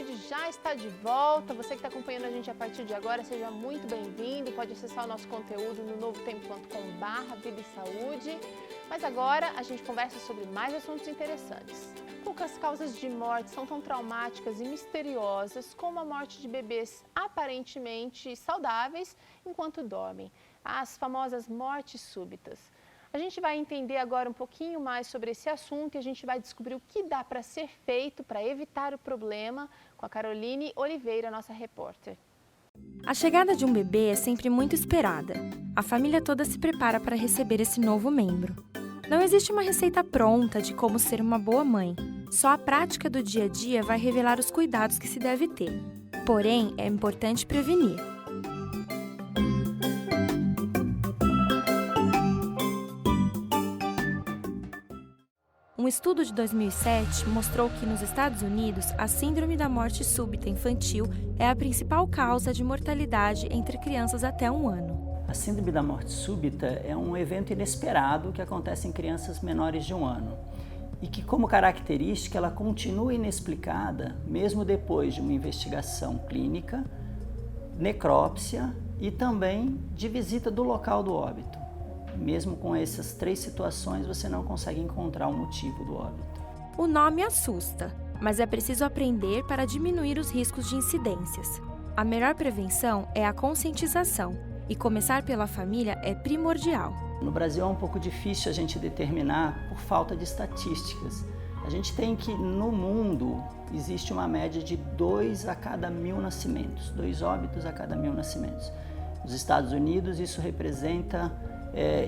Saúde já está de volta. Você que está acompanhando a gente a partir de agora, seja muito bem-vindo. Pode acessar o nosso conteúdo no novotempo.com/vida e saúde. Mas agora a gente conversa sobre mais assuntos interessantes. Poucas causas de morte são tão traumáticas e misteriosas como a morte de bebês aparentemente saudáveis enquanto dormem. As famosas mortes súbitas. A gente vai entender agora um pouquinho mais sobre esse assunto e a gente vai descobrir o que dá para ser feito para evitar o problema com a Caroline Oliveira, nossa repórter. A chegada de um bebê é sempre muito esperada. A família toda se prepara para receber esse novo membro. Não existe uma receita pronta de como ser uma boa mãe. Só a prática do dia a dia vai revelar os cuidados que se deve ter. Porém, é importante prevenir. Um estudo de 2007 mostrou que nos Estados Unidos, a síndrome da morte súbita infantil é a principal causa de mortalidade entre crianças até 1 ano. A síndrome da morte súbita é um evento inesperado que acontece em crianças menores de 1 ano e que, como característica, ela continua inexplicada mesmo depois de uma investigação clínica, necrópsia e também de visita do local do óbito. Mesmo com essas 3 situações, você não consegue encontrar o motivo do óbito. O nome assusta, mas é preciso aprender para diminuir os riscos de incidências. A melhor prevenção é a conscientização, e começar pela família é primordial. No Brasil é um pouco difícil a gente determinar por falta de estatísticas. A gente tem que, no mundo, existe uma média de 2 a cada 1.000 nascimentos, 2 óbitos a cada 1.000 nascimentos. Nos Estados Unidos, isso representa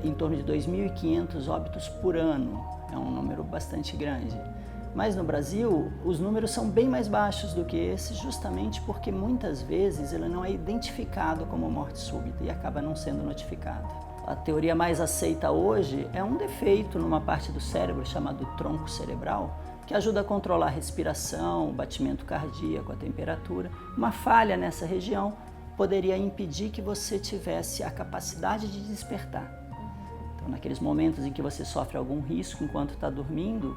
em torno de 2.500 óbitos por ano, é um número bastante grande. Mas no Brasil, os números são bem mais baixos do que esse, justamente porque muitas vezes ele não é identificado como morte súbita e acaba não sendo notificado. A teoria mais aceita hoje é um defeito numa parte do cérebro chamado tronco cerebral, que ajuda a controlar a respiração, o batimento cardíaco, a temperatura. Uma falha nessa região poderia impedir que você tivesse a capacidade de despertar. Então, naqueles momentos em que você sofre algum risco enquanto está dormindo,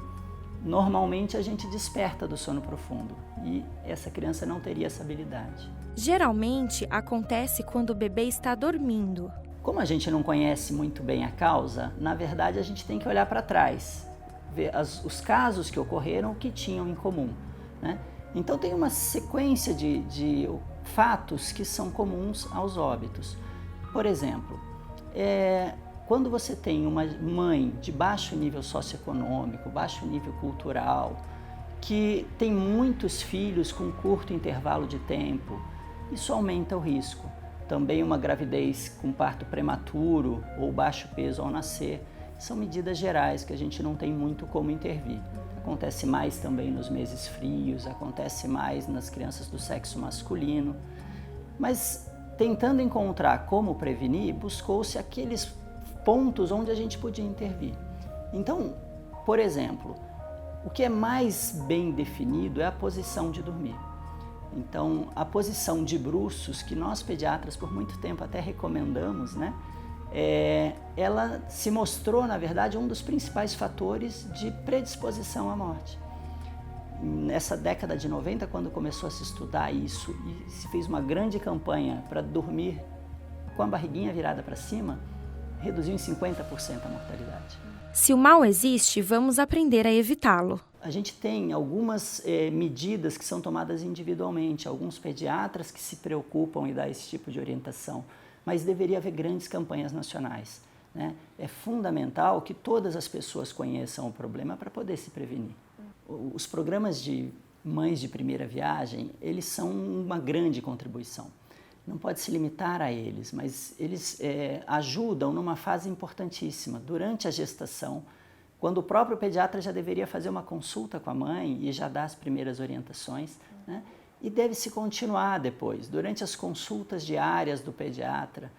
normalmente a gente desperta do sono profundo e essa criança não teria essa habilidade. Geralmente acontece quando o bebê está dormindo. Como a gente não conhece muito bem a causa, na verdade a gente tem que olhar para trás, ver os casos que ocorreram, o que tinham em comum, né? Então tem uma sequência de fatos que são comuns aos óbitos. Por exemplo, quando você tem uma mãe de baixo nível socioeconômico, baixo nível cultural, que tem muitos filhos com curto intervalo de tempo, isso aumenta o risco. Também uma gravidez com parto prematuro ou baixo peso ao nascer, são medidas gerais que a gente não tem muito como intervir. Acontece mais também nos meses frios, acontece mais nas crianças do sexo masculino. Mas tentando encontrar como prevenir, buscou-se aqueles pontos onde a gente podia intervir. Então, por exemplo, o que é mais bem definido é a posição de dormir. Então, a posição de bruços, que nós pediatras por muito tempo até recomendamos, né? Ela se mostrou, na verdade, um dos principais fatores de predisposição à morte. Nessa década de 90, quando começou a se estudar isso e se fez uma grande campanha para dormir com a barriguinha virada para cima, reduziu em 50% a mortalidade. Se o mal existe, vamos aprender a evitá-lo. A gente tem algumas medidas que são tomadas individualmente, alguns pediatras que se preocupam em dar esse tipo de orientação, mas deveria haver grandes campanhas nacionais, né? É fundamental que todas as pessoas conheçam o problema para poder se prevenir. Os programas de mães de primeira viagem, eles são uma grande contribuição. Não pode se limitar a eles, mas eles ajudam numa fase importantíssima, durante a gestação, quando o próprio pediatra já deveria fazer uma consulta com a mãe e já dar as primeiras orientações, né? E deve-se continuar depois, durante as consultas diárias do pediatra,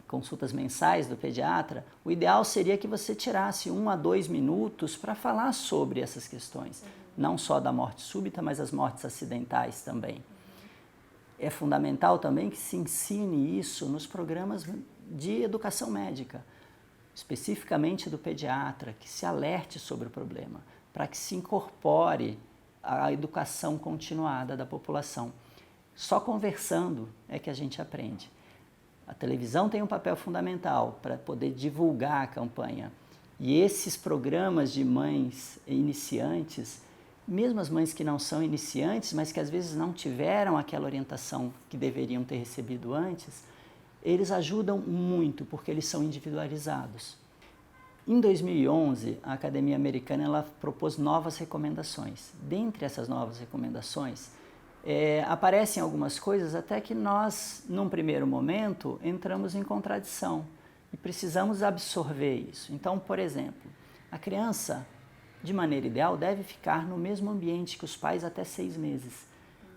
consultas mensais do pediatra, o ideal seria que você tirasse 1 a 2 minutos para falar sobre essas questões, não só da morte súbita, mas as mortes acidentais também. É fundamental também que se ensine isso nos programas de educação médica, especificamente do pediatra, que se alerte sobre o problema, para que se incorpore a educação continuada da população. Só conversando é que a gente aprende. A televisão tem um papel fundamental para poder divulgar a campanha. E esses programas de mães iniciantes, mesmo as mães que não são iniciantes, mas que às vezes não tiveram aquela orientação que deveriam ter recebido antes, eles ajudam muito porque eles são individualizados. Em 2011, a Academia Americana ela propôs novas recomendações. Dentre essas novas recomendações, aparecem algumas coisas até que nós, num primeiro momento, entramos em contradição e precisamos absorver isso. Então, por exemplo, a criança, de maneira ideal, deve ficar no mesmo ambiente que os pais até 6 meses,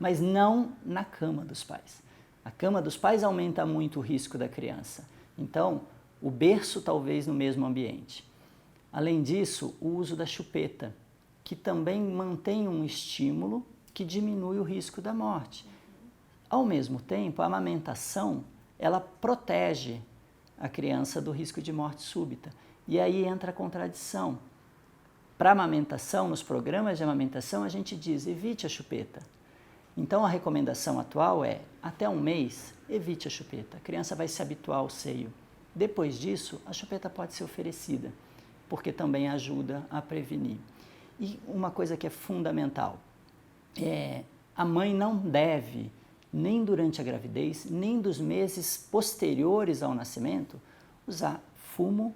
mas não na cama dos pais. A cama dos pais aumenta muito o risco da criança. Então, o berço talvez no mesmo ambiente. Além disso, o uso da chupeta, que também mantém um estímulo que diminui o risco da morte. Ao mesmo tempo, a amamentação, ela protege a criança do risco de morte súbita. E aí entra a contradição. Para a amamentação, nos programas de amamentação, a gente diz, evite a chupeta. Então, a recomendação atual é, até 1 mês, evite a chupeta. A criança vai se habituar ao seio. Depois disso, a chupeta pode ser oferecida, porque também ajuda a prevenir. E uma coisa que é fundamental, a mãe não deve, nem durante a gravidez, nem dos meses posteriores ao nascimento, usar fumo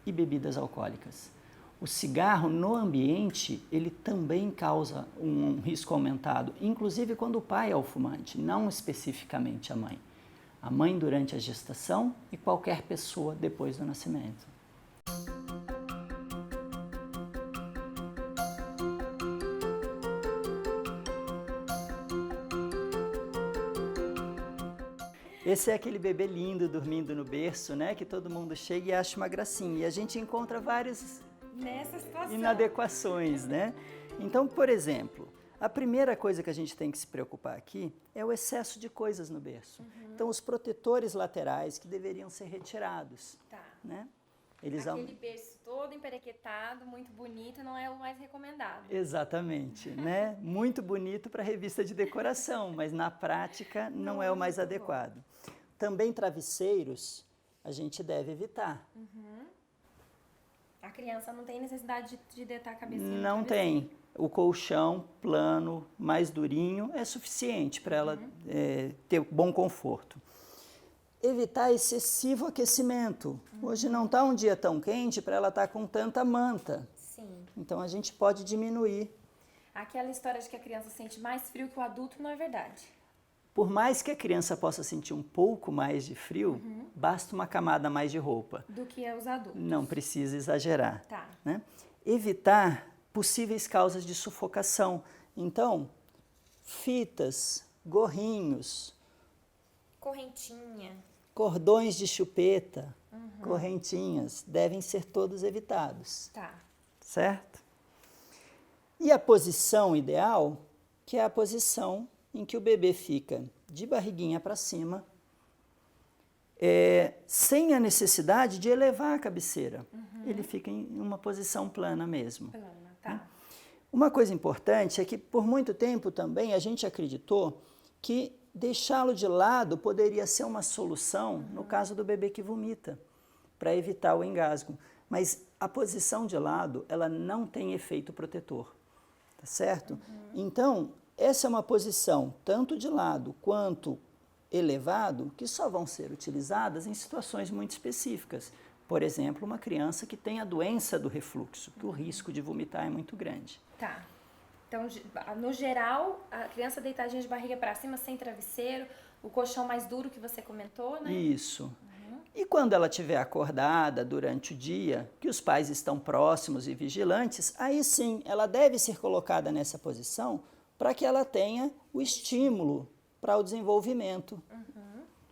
e bebidas alcoólicas. O cigarro no ambiente, ele também causa um risco aumentado, inclusive quando o pai é o fumante, não especificamente a mãe. A mãe durante a gestação e qualquer pessoa depois do nascimento. Esse é aquele bebê lindo dormindo no berço, né? Que todo mundo chega e acha uma gracinha. E a gente encontra várias inadequações, né? Então, por exemplo, a primeira coisa que a gente tem que se preocupar aqui é o excesso de coisas no berço. Então, os protetores laterais que deveriam ser retirados. Tá. Né? Aquele berço todo emperequetado, muito bonito, não é o mais recomendado. Exatamente, né? Muito bonito para revista de decoração, mas na prática não é o mais adequado. Bom. Também travesseiros a gente deve evitar. A criança não tem necessidade de deitar a cabeça no Não tem. O colchão plano, mais durinho, é suficiente para ela ter bom conforto. Evitar excessivo aquecimento. Hoje não está um dia tão quente para ela estar com tanta manta. Sim. Então, a gente pode diminuir. Aquela história de que a criança sente mais frio que o adulto não é verdade. Por mais que a criança possa sentir um pouco mais de frio, basta uma camada mais de roupa. Do que os adultos. Não precisa exagerar. Tá. Né? Evitar possíveis causas de sufocação. Então, fitas, gorrinhos, correntinha, cordões de chupeta, correntinhas, devem ser todos evitados. Tá. Certo? E a posição ideal, que é a posição em que o bebê fica de barriguinha para cima, sem a necessidade de elevar a cabeceira. Ele fica em uma posição plana mesmo. Plana, tá. Uma coisa importante é que, por muito tempo também, a gente acreditou que deixá-lo de lado poderia ser uma solução no caso do bebê que vomita, para evitar o engasgo. Mas a posição de lado, ela não tem efeito protetor, tá certo? Então, essa é uma posição, tanto de lado quanto elevado, que só vão ser utilizadas em situações muito específicas. Por exemplo, uma criança que tem a doença do refluxo, que o risco de vomitar é muito grande. Tá. Então, no geral, a criança deitadinha de barriga para cima, sem travesseiro, o colchão mais duro que você comentou, né? Isso. E quando ela estiver acordada durante o dia, que os pais estão próximos e vigilantes, aí sim, ela deve ser colocada nessa posição para que ela tenha o estímulo para o desenvolvimento,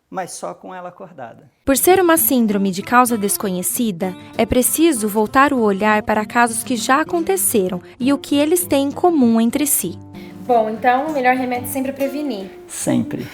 mas só com ela acordada. Por ser uma síndrome de causa desconhecida, é preciso voltar o olhar para casos que já aconteceram e o que eles têm em comum entre si. Bom, então o melhor remédio sempre é prevenir. Sempre.